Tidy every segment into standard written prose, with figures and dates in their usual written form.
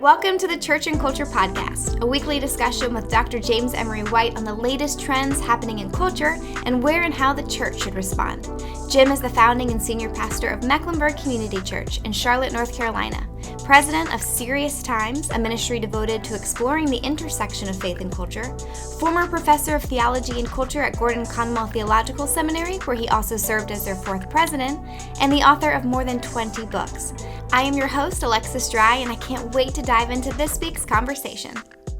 Welcome to the Church and Culture Podcast, a weekly discussion with Dr. James Emery White on the latest trends happening in culture and where and how the church should respond. Jim is the founding and senior pastor of Mecklenburg Community Church in Charlotte, North Carolina, president of Serious Times, a ministry devoted to exploring the intersection of faith and culture, former professor of theology and culture at Gordon Conwell Theological Seminary, where he also served as their fourth president, and the author of more than 20 books. I am your host, Alexis Dry, and I can't wait to dive into this week's conversation.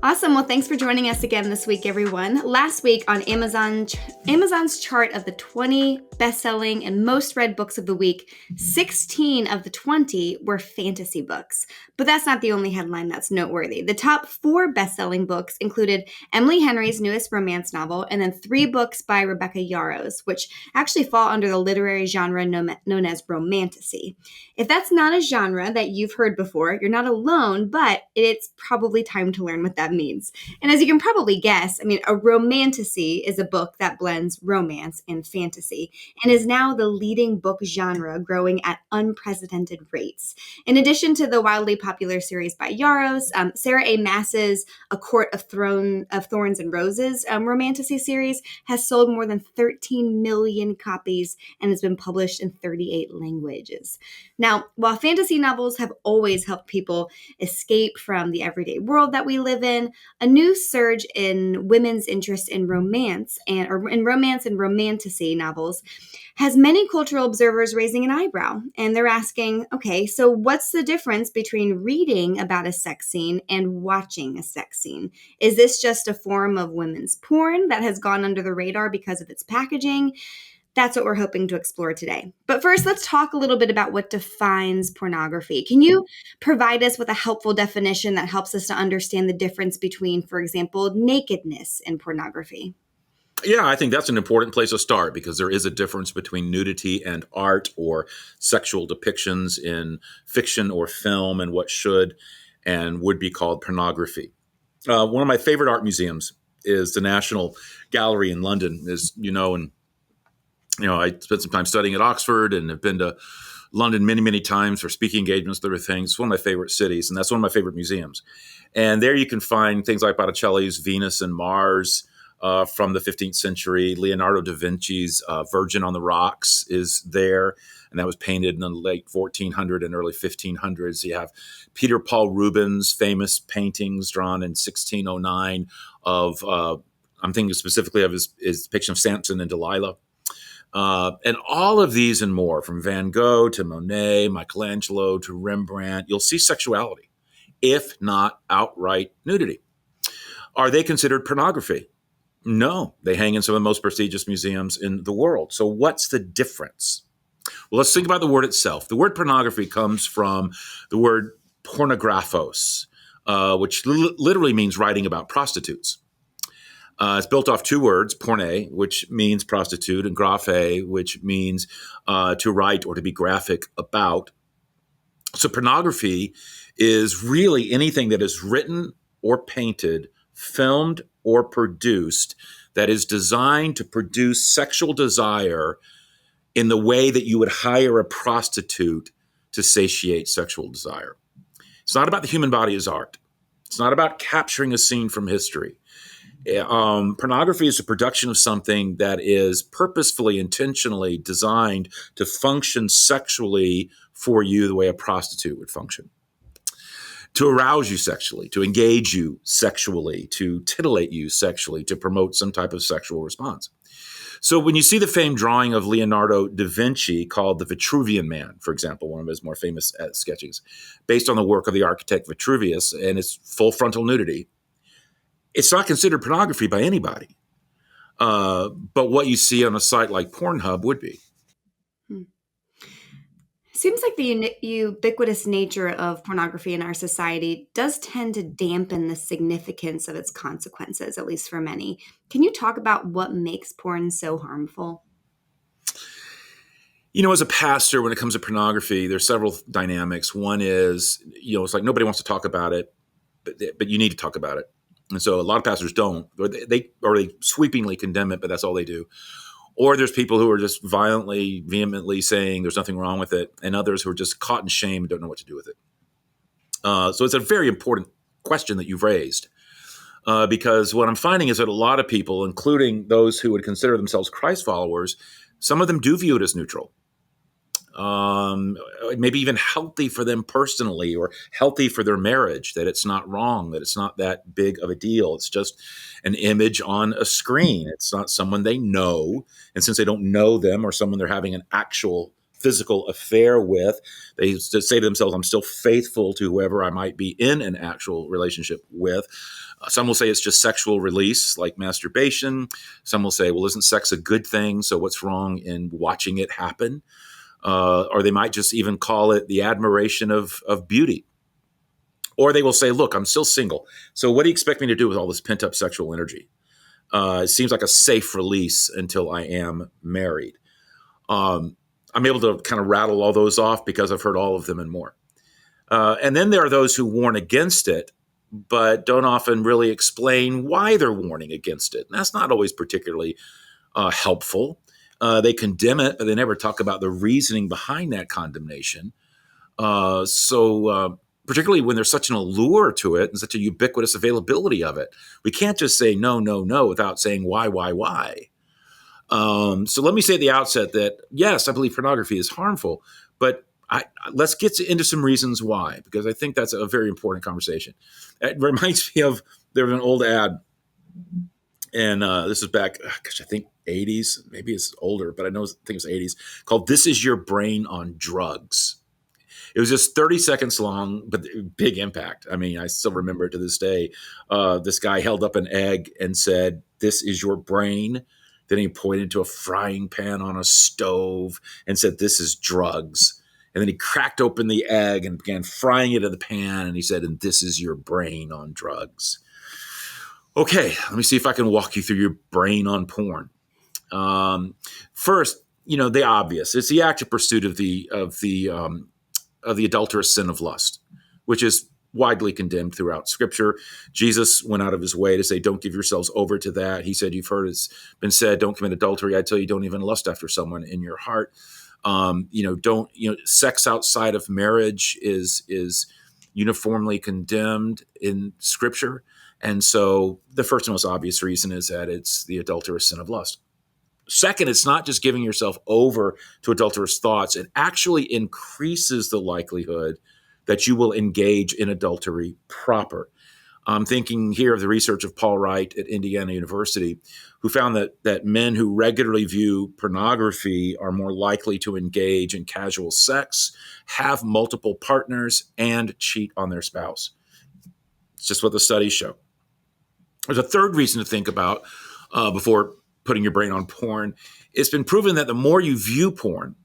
Awesome. Well, thanks for joining us again this week, everyone. Last week on Amazon's chart of the 20 best-selling and most read books of the week, 16 of the 20 were fantasy books. But that's not the only headline that's noteworthy. The top 4 best-selling books included Emily Henry's newest romance novel, and then 3 books by Rebecca Yarros, which actually fall under the literary genre known as romantasy. If that's not a genre that you've heard before, you're not alone, but it's probably time to learn what that means. And as you can probably guess, a romantasy is a book that blends romance and fantasy and is now the leading book genre, growing at unprecedented rates. In addition to the wildly popular series by Yarros, Sarah A. Maas's A Court of Thorns and Roses romantasy series has sold more than 13 million copies and has been published in 38 languages. Now, while fantasy novels have always helped people escape from the everyday world that we live in, a new surge in women's interest in romance and romantasy novels has many cultural observers raising an eyebrow. And they're asking, okay, so what's the difference between reading about a sex scene and watching a sex scene? Is this just a form of women's porn that has gone under the radar because of its packaging? That's what we're hoping to explore today. But first, let's talk a little bit about what defines pornography. Can you provide us with a helpful definition that helps us to understand the difference between, for example, nakedness and pornography? Yeah, I think that's an important place to start because there is a difference between nudity and art or sexual depictions in fiction or film and what should and would be called pornography. One of my favorite art museums is the National Gallery in London, I spent some time studying at Oxford and have been to London many, many times for speaking engagements, and other things. It's one of my favorite cities, and that's one of my favorite museums. And there you can find things like Botticelli's Venus and Mars from the 15th century. Leonardo da Vinci's Virgin on the Rocks is there, and that was painted in the late 1400s and early 1500s. You have Peter Paul Rubens' famous paintings drawn in 1609 of, I'm thinking specifically of his depiction of Samson and Delilah. And all of these and more, from Van Gogh to Monet, Michelangelo to Rembrandt, you'll see sexuality, if not outright nudity. Are they considered pornography? No, they hang in some of the most prestigious museums in the world. So what's the difference? Well, let's think about the word itself. The word pornography comes from the word pornographos, which literally means writing about prostitutes. It's built off 2 words, porne, which means prostitute, and graphe, which means to write or to be graphic about. So pornography is really anything that is written or painted, filmed or produced that is designed to produce sexual desire in the way that you would hire a prostitute to satiate sexual desire. It's not about the human body as art. It's not about capturing a scene from history. Pornography is a production of something that is purposefully, intentionally designed to function sexually for you the way a prostitute would function. To arouse you sexually, to engage you sexually, to titillate you sexually, to promote some type of sexual response. So when you see the famed drawing of Leonardo da Vinci called The Vitruvian Man, for example, one of his more famous sketches, based on the work of the architect Vitruvius and its full frontal nudity, it's not considered pornography by anybody. But what you see on a site like Pornhub would be. Seems like the ubiquitous nature of pornography in our society does tend to dampen the significance of its consequences, at least for many. Can you talk about what makes porn so harmful? As a pastor, when it comes to pornography, there's several dynamics. One is, it's like nobody wants to talk about it, but you need to talk about it. And so a lot of pastors don't, or they sweepingly condemn it, but that's all they do. Or there's people who are just vehemently saying there's nothing wrong with it, and others who are just caught in shame and don't know what to do with it. So it's a very important question that you've raised. Because what I'm finding is that a lot of people, including those who would consider themselves Christ followers, some of them do view it as neutral. Maybe even healthy for them personally or healthy for their marriage, that it's not wrong, that it's not that big of a deal. It's just an image on a screen. It's not someone they know. And since they don't know them or someone they're having an actual physical affair with, they just say to themselves, I'm still faithful to whoever I might be in an actual relationship with. Some will say it's just sexual release, like masturbation. Some will say, well, isn't sex a good thing? So what's wrong in watching it happen? Or they might just even call it the admiration of beauty. Or they will say, look, I'm still single. So what do you expect me to do with all this pent up sexual energy? It seems like a safe release until I am married. I'm able to kind of rattle all those off because I've heard all of them and more. And then there are those who warn against it, but don't often really explain why they're warning against it. And that's not always particularly helpful. They condemn it, but they never talk about the reasoning behind that condemnation. So particularly when there's such an allure to it and such a ubiquitous availability of it, we can't just say no, no, no without saying why. So let me say at the outset that, yes, I believe pornography is harmful, but let's get into some reasons why, because I think that's a very important conversation. It reminds me of, there was an old ad, and this is back, I think 80s, maybe it's older, but I think it's 80s, called This Is Your Brain on Drugs. It was just 30 seconds long, but big impact. I mean, I still remember it to this day. This guy held up an egg and said, this is your brain. Then he pointed to a frying pan on a stove and said, this is drugs. And then he cracked open the egg and began frying it in the pan. And he said, and this is your brain on drugs. Okay, let me see if I can walk you through your brain on porn. First, the obvious. It's the active pursuit of the adulterous sin of lust, which is widely condemned throughout Scripture. Jesus went out of his way to say, don't give yourselves over to that. He said, you've heard it's been said, don't commit adultery. I tell you, don't even lust after someone in your heart. Sex outside of marriage is uniformly condemned in Scripture. And so the first and most obvious reason is that it's the adulterous sin of lust. Second, it's not just giving yourself over to adulterous thoughts. It actually increases the likelihood that you will engage in adultery proper. I'm thinking here of the research of Paul Wright at Indiana University, who found that men who regularly view pornography are more likely to engage in casual sex, have multiple partners, and cheat on their spouse. It's just what the studies show. There's a third reason to think about before putting your brain on porn. It's been proven that the more you view porn,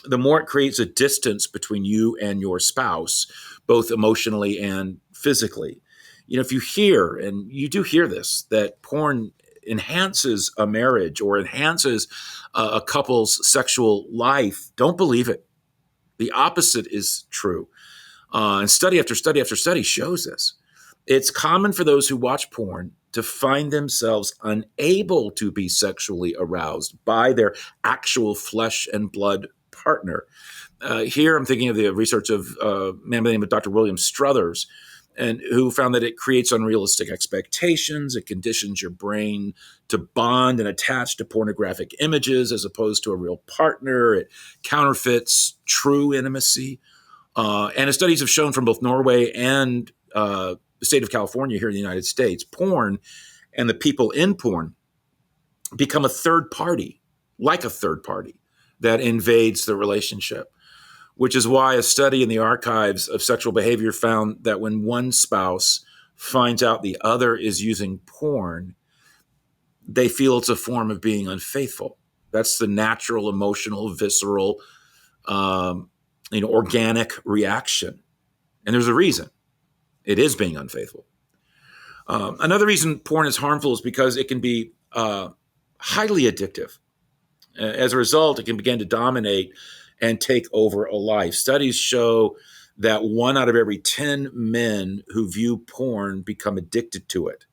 the more it creates a distance between you and your spouse, both emotionally and physically. If you hear, and you do hear this, that porn enhances a marriage or enhances a couple's sexual life, don't believe it. The opposite is true. And study after study after study shows this. It's common for those who watch porn to find themselves unable to be sexually aroused by their actual flesh and blood partner. Here I'm thinking of the research of a man by the name of Dr. William Struthers, and who found that it creates unrealistic expectations. It conditions your brain to bond and attach to pornographic images as opposed to a real partner. It counterfeits true intimacy. And studies have shown from both Norway and the state of California here in the United States, porn and the people in porn become a third party, like a third party that invades the relationship, which is why a study in the archives of sexual behavior found that when one spouse finds out the other is using porn, they feel it's a form of being unfaithful. That's the natural, emotional, visceral, organic reaction. And there's a reason. It is being unfaithful. Another reason porn is harmful is because it can be highly addictive. As a result, it can begin to dominate and take over a life. Studies show that 1 out of every 10 men who view porn become addicted to it.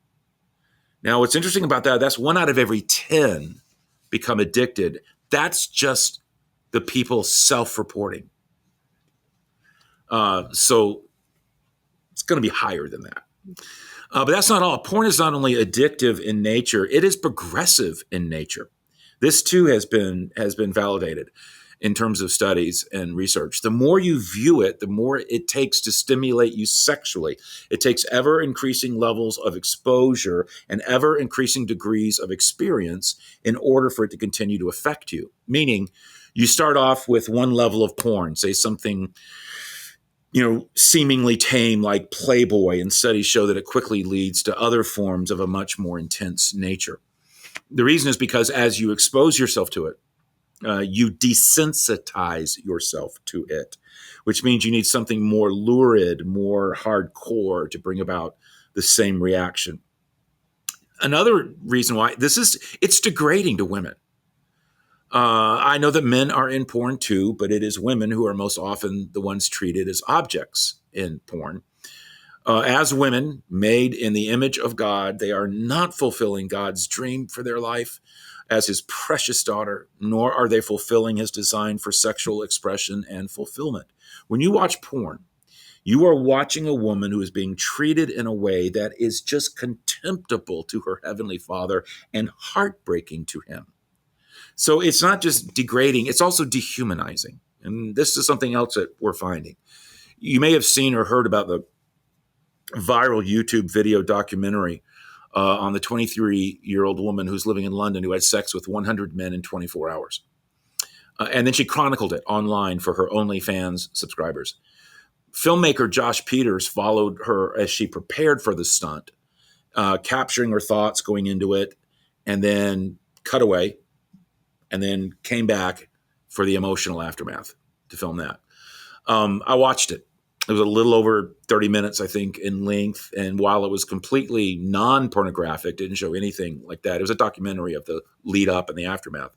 Now, what's interesting about that's 1 out of every 10 become addicted. That's just the people self-reporting. So It's going to be higher than that. But that's not all. Porn is not only addictive in nature, it is progressive in nature. This too has been validated in terms of studies and research. The more you view it, the more it takes to stimulate you sexually. It takes ever increasing levels of exposure and ever increasing degrees of experience in order for it to continue to affect you. Meaning, you start off with one level of porn, say something seemingly tame like Playboy, and studies show that it quickly leads to other forms of a much more intense nature. The reason is because as you expose yourself to it, you desensitize yourself to it, which means you need something more lurid, more hardcore to bring about the same reaction. Another reason why it's degrading to women. I know that men are in porn too, but it is women who are most often the ones treated as objects in porn. As women made in the image of God, they are not fulfilling God's dream for their life as his precious daughter, nor are they fulfilling his design for sexual expression and fulfillment. When you watch porn, you are watching a woman who is being treated in a way that is just contemptible to her heavenly Father and heartbreaking to him. So it's not just degrading, it's also dehumanizing. And this is something else that we're finding. You may have seen or heard about the viral YouTube video documentary on the 23-year-old woman who's living in London who had sex with 100 men in 24 hours. And then she chronicled it online for her OnlyFans subscribers. Filmmaker Josh Peters followed her as she prepared for the stunt, capturing her thoughts going into it, and then cut away, and then came back for the emotional aftermath to film that. I watched it. It was a little over 30 minutes, I think, in length. And while it was completely non-pornographic, didn't show anything like that. It was a documentary of the lead up and the aftermath.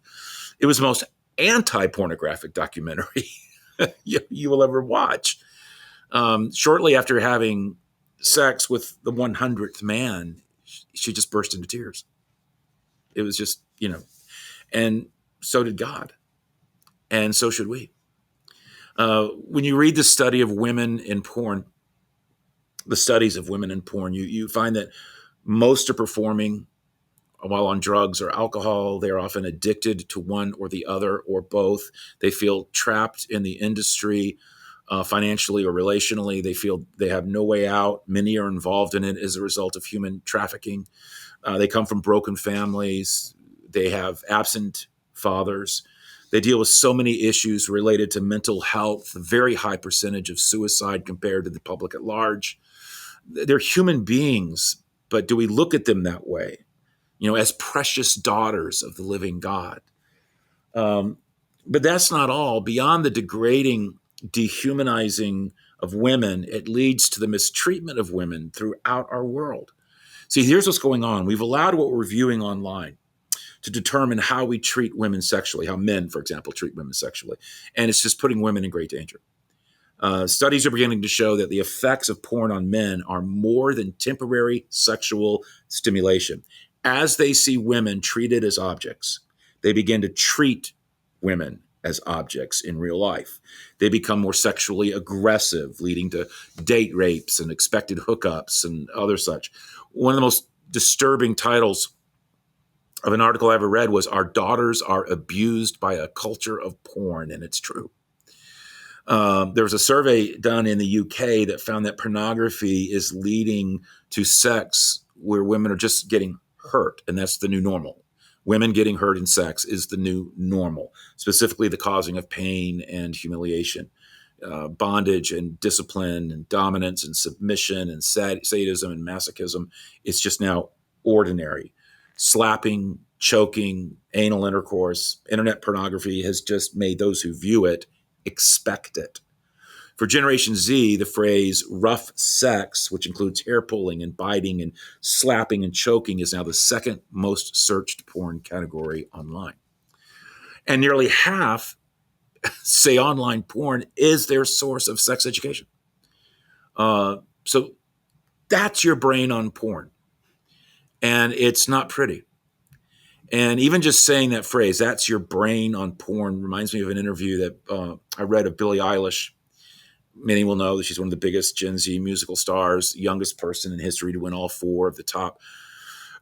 It was the most anti-pornographic documentary you will ever watch. Shortly after having sex with the 100th man, she just burst into tears. It was just, and so did God. And so should we. When you read the studies of women in porn, you find that most are performing while on drugs or alcohol. They're often addicted to one or the other or both. They feel trapped in the industry financially or relationally. They feel they have no way out. Many are involved in it as a result of human trafficking. They come from broken families. They have absent fathers. They deal with so many issues related to mental health, a very high percentage of suicide compared to the public at large. They're human beings, but do we look at them that way, as precious daughters of the living God? But that's not all. Beyond the degrading, dehumanizing of women, it leads to the mistreatment of women throughout our world. See, here's what's going on. We've allowed what we're viewing online to determine how we treat women sexually, how men, for example, treat women sexually. And it's just putting women in great danger. Studies are beginning to show that the effects of porn on men are more than temporary sexual stimulation. As they see women treated as objects, they begin to treat women as objects in real life. They become more sexually aggressive, leading to date rapes and expected hookups and other such. One of the most disturbing titles of an article I ever read was "Our Daughters Are Abused by a Culture of Porn," and it's true. There was a survey done in the UK that found that pornography is leading to sex where women are just getting hurt, and that's the new normal. Women getting hurt in sex is the new normal, specifically the causing of pain and humiliation, bondage and discipline and dominance and submission and sadism and masochism. It's just now ordinary. Slapping, choking, anal intercourse, internet pornography has just made those who view it expect it. For Generation Z, the phrase rough sex, which includes hair pulling and biting and slapping and choking, is now the second most searched porn category online. And nearly half say online porn is their source of sex education. So that's your brain on porn. And it's not pretty. And even just saying that phrase, that's your brain on porn, reminds me of an interview that I read of Billie Eilish Many will know that she's one of the biggest Gen Z musical stars, youngest person in history to win all 4 of the top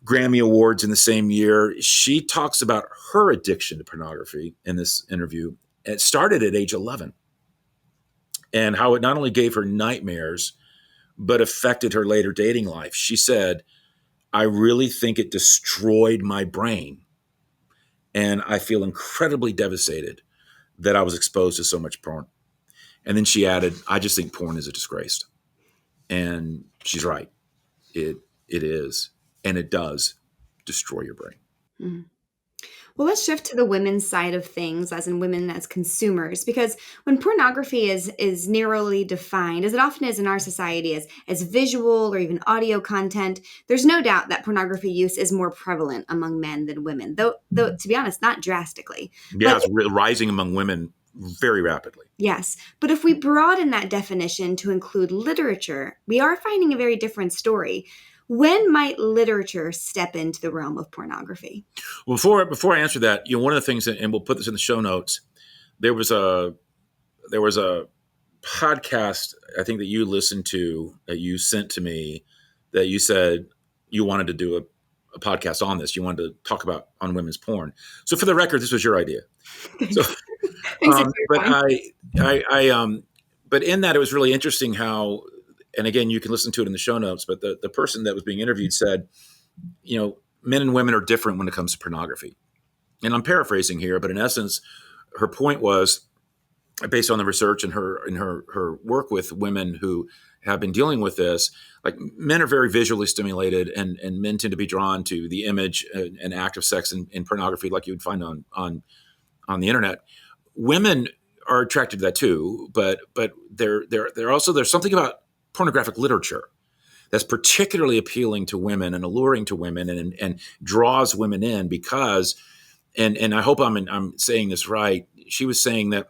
Grammy Awards in the same year. She talks about her addiction to pornography in this interview. It started at age 11 and how it not only gave her nightmares, but affected her later dating life. She said, I really think it destroyed my brain. And I feel incredibly devastated that I was exposed to so much porn. And then she added, I just think porn is a disgrace. And she's right. It is. And it does destroy your brain. Mhm. Well, let's shift to the women's side of things, as in women as consumers, because when pornography is narrowly defined, as it often is in our society, as visual or even audio content, there's no doubt that pornography use is more prevalent among men than women. Though to be honest, not drastically. Yeah, But it's rising among women very rapidly. yes, but if we broaden that definition to include literature, we are finding a very different story. When might literature step into the realm of pornography? Well, before I answer that, one of the things, and we'll put this in the show notes, there was a podcast I think that you listened to that you sent to me that you said you wanted to do a podcast on this. You wanted to talk about on women's porn. So for the record, this was your idea. So, Thanks for but clarifying. but in that it was really interesting how, and again, you can listen to it in the show notes. But the person that was being interviewed said, men and women are different when it comes to pornography. And I'm paraphrasing here, but in essence, her point was, based on the research and her work with women who have been dealing with this, like men are very visually stimulated, and men tend to be drawn to the image and act of sex in pornography, like you would find on the internet. Women are attracted to that too, but they're also, there's something about pornographic literature that's particularly appealing to women and alluring to women and draws women in because, and I hope I'm saying this right. She was saying that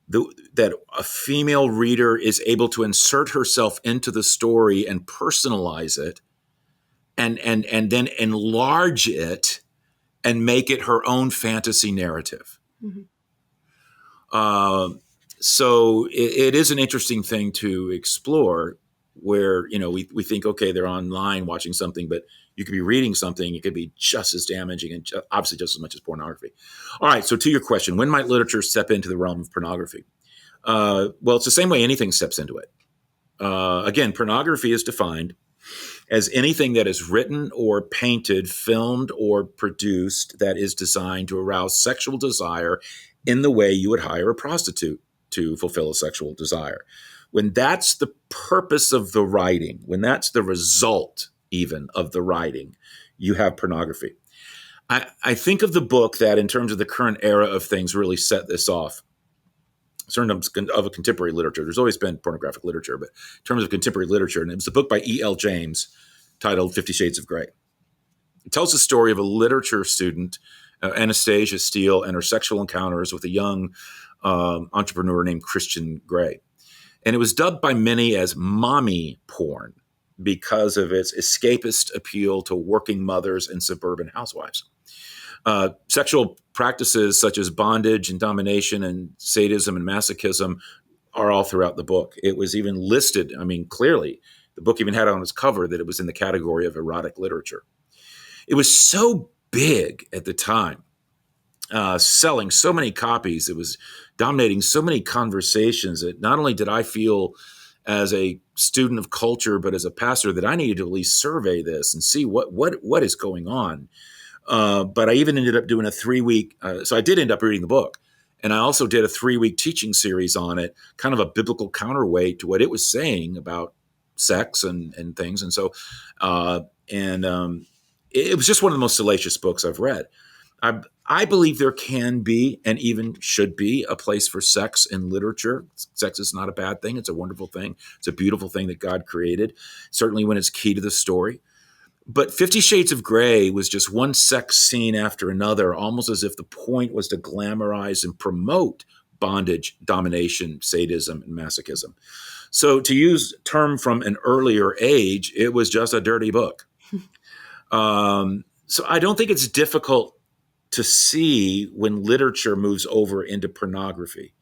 that a female reader is able to insert herself into the story and personalize it, and then enlarge it and make it her own fantasy narrative. Mm-hmm. So it is an interesting thing to explore, where we think, okay, they're online watching something, but you could be reading something. It could be just as damaging and obviously just as much as pornography. All right, so to your question, when might literature step into the realm of pornography? Well, it's the same way anything steps into it. Again, pornography is defined as anything that is written or painted, filmed, or produced that is designed to arouse sexual desire in the way you would hire a prostitute to fulfill a sexual desire. When that's the purpose of the writing, when that's the result even of the writing, you have pornography. I think of the book that, in terms of the current era of things, really set this off. In terms of a contemporary literature, there's always been pornographic literature, but in terms of contemporary literature, and it was a book by E.L. James titled 50 Shades of Grey. It tells the story of a literature student, Anastasia Steele, and her sexual encounters with a young entrepreneur named Christian Grey. And it was dubbed by many as mommy porn because of its escapist appeal to working mothers and suburban housewives. Sexual practices such as bondage and domination and sadism and masochism are all throughout the book. It was even listed, clearly, the book even had on its cover that it was in the category of erotic literature. It was so big at the time, selling so many copies. It was dominating so many conversations that not only did I feel as a student of culture, but as a pastor, that I needed to at least survey this and see what is going on. But I even ended up doing a 3-week, so I did end up reading the book. And I also did a 3-week teaching series on it, kind of a biblical counterweight to what it was saying about sex and things. And so, it was just one of the most salacious books I've read. I believe there can be, and even should be, a place for sex in literature. Sex is not a bad thing. It's a wonderful thing. It's a beautiful thing that God created, certainly when it's key to the story. But 50 Shades of Grey was just one sex scene after another, almost as if the point was to glamorize and promote bondage, domination, sadism, and masochism. So to use a term from an earlier age, it was just a dirty book. So I don't think it's difficult to see when literature moves over into pornography.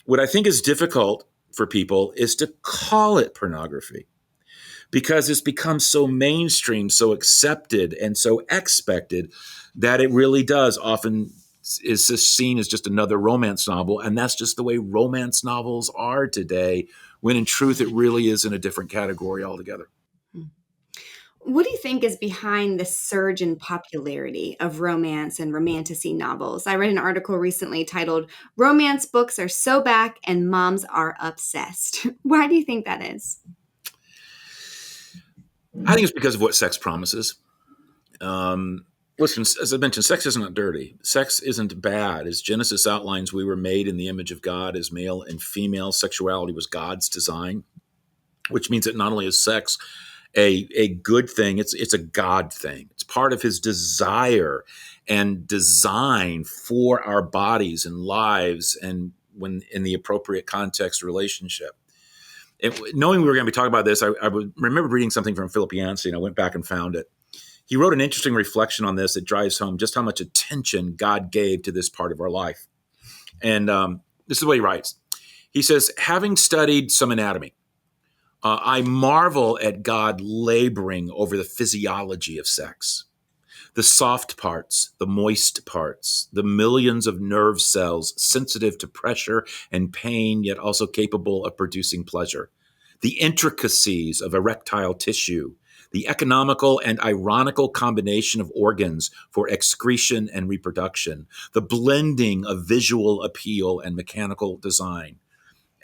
What I think is difficult for people is to call it pornography because it's become so mainstream, so accepted, and so expected that it really does often is just seen as just another romance novel. And that's just the way romance novels are today, when in truth, it really is in a different category altogether. What do you think is behind the surge in popularity of romance and romantasy novels? I read an article recently titled, "Romance Books Are So Back and Moms Are Obsessed." Why do you think that is? I think it's because of what sex promises. Listen, as I mentioned, sex isn't dirty. Sex isn't bad. As Genesis outlines, we were made in the image of God as male and female. Sexuality was God's design, which means that not only is sex a good thing, it's a God thing. It's part of his desire and design for our bodies and lives, and when in the appropriate context relationship. Knowing we were going to be talking about this, I remember reading something from Philip Yancey, and I went back and found it. He wrote an interesting reflection on this that drives home just how much attention God gave to this part of our life. And this is what he writes. He says, having studied some anatomy, I marvel at God laboring over the physiology of sex, the soft parts, the moist parts, the millions of nerve cells sensitive to pressure and pain, yet also capable of producing pleasure, the intricacies of erectile tissue, the economical and ironical combination of organs for excretion and reproduction, the blending of visual appeal and mechanical design.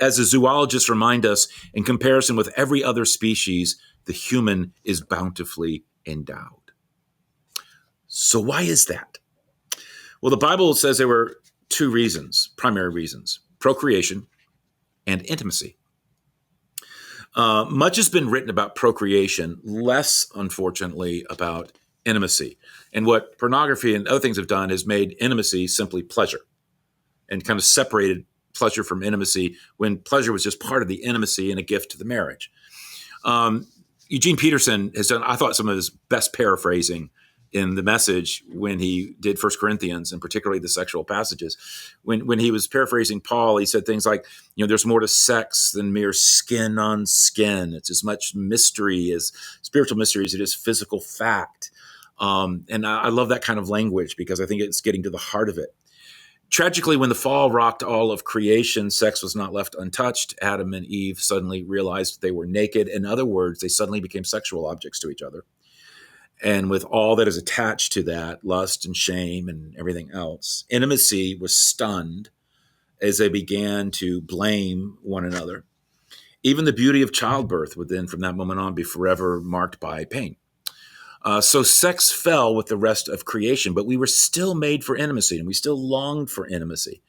As the zoologists remind us, in comparison with every other species, the human is bountifully endowed. So why is that? Well, the Bible says there were two reasons, primary reasons: procreation and intimacy. Much has been written about procreation, less, unfortunately, about intimacy. And what pornography and other things have done is made intimacy simply pleasure and kind of separated pleasure from intimacy when pleasure was just part of the intimacy and a gift to the marriage. Eugene Peterson has done, I thought, some of his best paraphrasing in the Message when he did 1 Corinthians, and particularly the sexual passages. When he was paraphrasing Paul, he said things like, there's more to sex than mere skin on skin. It's as much mystery as spiritual mystery as it is physical fact. And I love that kind of language because I think it's getting to the heart of it. Tragically, when the fall rocked all of creation, sex was not left untouched. Adam and Eve suddenly realized they were naked. In other words, they suddenly became sexual objects to each other. And with all that is attached to that, lust and shame and everything else, intimacy was stunned as they began to blame one another. Even the beauty of childbirth would then, from that moment on, be forever marked by pain. So sex fell with the rest of creation, but we were still made for intimacy, and we still longed for intimacy.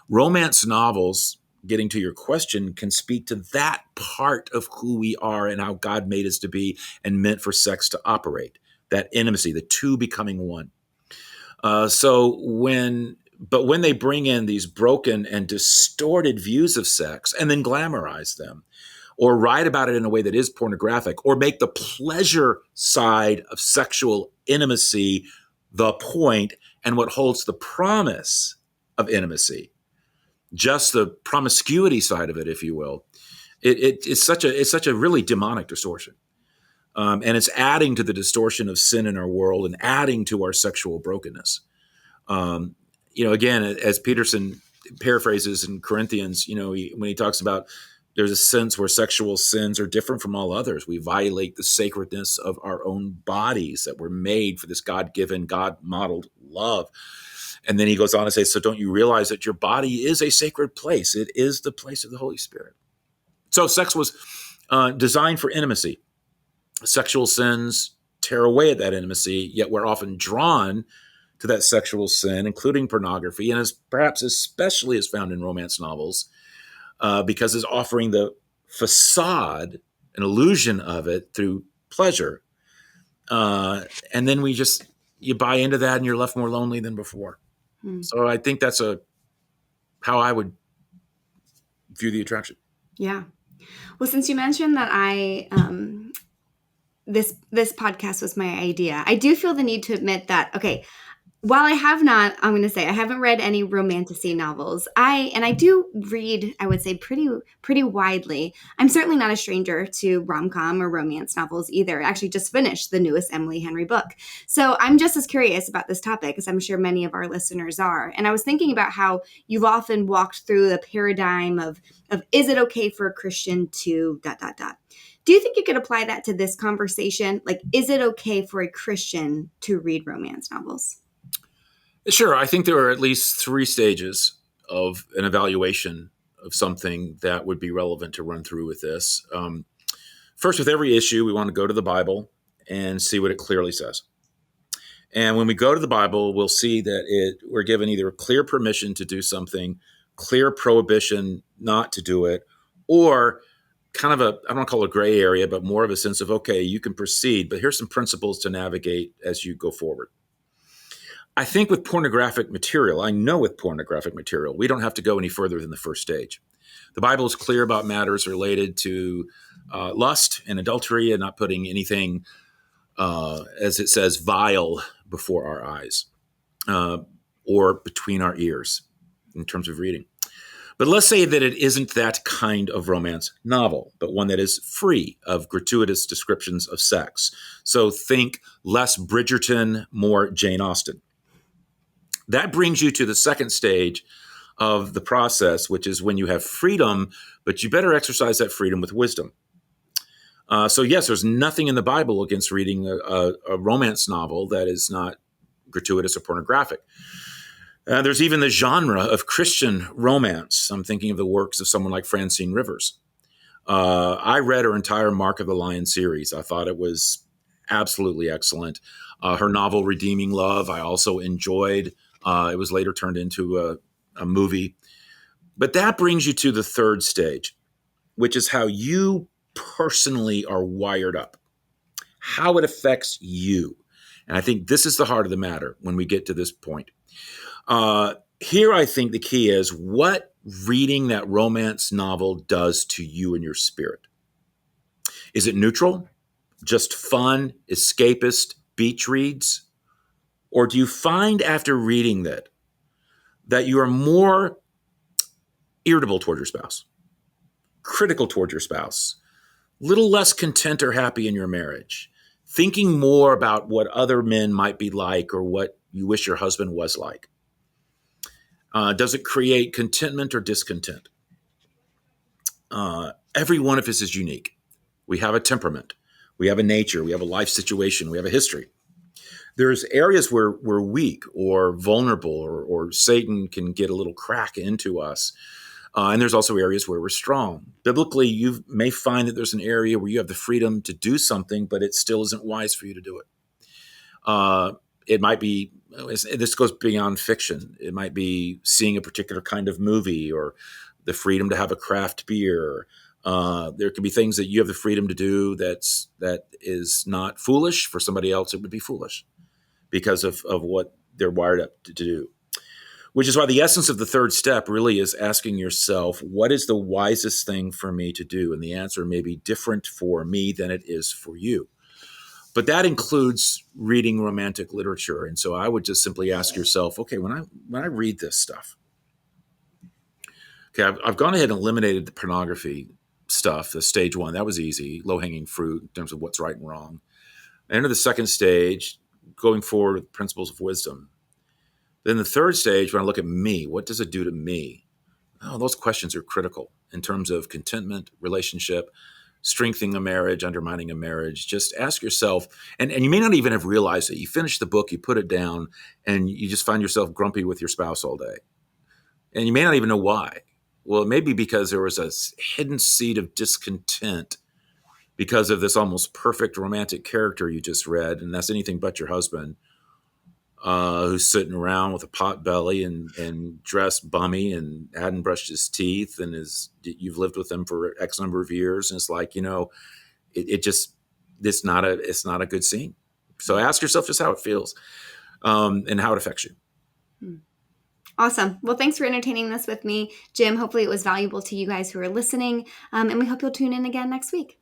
Romance novels, getting to your question, can speak to that part of who we are and how God made us to be and meant for sex to operate, that intimacy, the two becoming one. But when they bring in these broken and distorted views of sex and then glamorize them, or write about it in a way that is pornographic, or make the pleasure side of sexual intimacy the point and what holds the promise of intimacy, just the promiscuity side of it, if you will, it's such a really demonic distortion. And it's adding to the distortion of sin in our world and adding to our sexual brokenness. Again, as Peterson paraphrases in Corinthians, when he talks about there's a sense where sexual sins are different from all others. We violate the sacredness of our own bodies that were made for this God-given, God-modeled love. And then he goes on to say, so don't you realize that your body is a sacred place? It is the place of the Holy Spirit. So sex was designed for intimacy. Sexual sins tear away at that intimacy, yet we're often drawn to that sexual sin, including pornography, and as perhaps especially is found in romance novels, because it's offering the facade, an illusion of it through pleasure. And then you buy into that and you're left more lonely than before. So I think that's how I would view the attraction. Yeah. Well, since you mentioned that this podcast was my idea, I do feel the need to admit that, okay, While I have not, I'm going to say I haven't read any romantasy novels. I do read, I would say pretty widely. I'm certainly not a stranger to rom-com or romance novels either. I actually just finished the newest Emily Henry book. So I'm just as curious about this topic as I'm sure many of our listeners are. And I was thinking about how you've often walked through the paradigm of is it okay for a Christian to ... Do you think you could apply that to this conversation? Like, is it okay for a Christian to read romance novels? Sure. I think there are at least three stages of an evaluation of something that would be relevant to run through with this. First, with every issue, we want to go to the Bible and see what it clearly says. And when we go to the Bible, we'll see that we're given either clear permission to do something, clear prohibition not to do it, or kind of I don't call it a gray area, but more of a sense of, okay, you can proceed, but here's some principles to navigate as you go forward. I think with pornographic material, we don't have to go any further than the first stage. The Bible is clear about matters related to lust and adultery and not putting anything, as it says, vile before our eyes or between our ears in terms of reading. But let's say that it isn't that kind of romance novel, but one that is free of gratuitous descriptions of sex. So think less Bridgerton, more Jane Austen. That brings you to the second stage of the process, which is when you have freedom, but you better exercise that freedom with wisdom. So yes, there's nothing in the Bible against reading a romance novel that is not gratuitous or pornographic. There's even the genre of Christian romance. I'm thinking of the works of someone like Francine Rivers. I read her entire Mark of the Lion series. I thought it was absolutely excellent. Her novel Redeeming Love, I also enjoyed. It was later turned into a movie. But that brings you to the third stage, which is how you personally are wired up, how it affects you. And I think this is the heart of the matter when we get to this point. Here, I think the key is what reading that romance novel does to you and your spirit. Is it neutral, just fun, escapist beach reads? Or do you find after reading that you are more irritable toward your spouse, critical toward your spouse, little less content or happy in your marriage, thinking more about what other men might be like or what you wish your husband was like? Does it create contentment or discontent? Every one of us is unique. We have a temperament. We have a nature. We have a life situation. We have a history. There's areas where we're weak or vulnerable or Satan can get a little crack into us. And there's also areas where we're strong. Biblically, you may find that there's an area where you have the freedom to do something, but it still isn't wise for you to do it. It might be, this goes beyond fiction. It might be seeing a particular kind of movie or the freedom to have a craft beer. There could be things that you have the freedom to do that is not foolish. For somebody else, it would be foolish because of what they're wired up to do. Which is why the essence of the third step really is asking yourself, what is the wisest thing for me to do? And the answer may be different for me than it is for you. But that includes reading romantic literature. And so I would just simply ask yourself, okay, when I read this stuff, okay, I've gone ahead and eliminated the pornography stuff, the stage one. That was easy, low-hanging fruit in terms of what's right and wrong. I enter the second stage, going forward with principles of wisdom. Then the third stage, when I look at me, what does it do to me? Oh, those questions are critical in terms of contentment, relationship, strengthening a marriage, undermining a marriage. Just ask yourself, and you may not even have realized it. You finish the book, you put it down, and you just find yourself grumpy with your spouse all day. And you may not even know why. Well, it may be because there was a hidden seed of discontent because of this almost perfect romantic character you just read, and that's anything but your husband, who's sitting around with a pot belly and dressed bummy and hadn't brushed his teeth, and you've lived with him for X number of years, and it's like, it's not a good scene. So ask yourself just how it feels, and how it affects you. Awesome. Well, thanks for entertaining this with me, Jim. Hopefully it was valuable to you guys who are listening, and we hope you'll tune in again next week.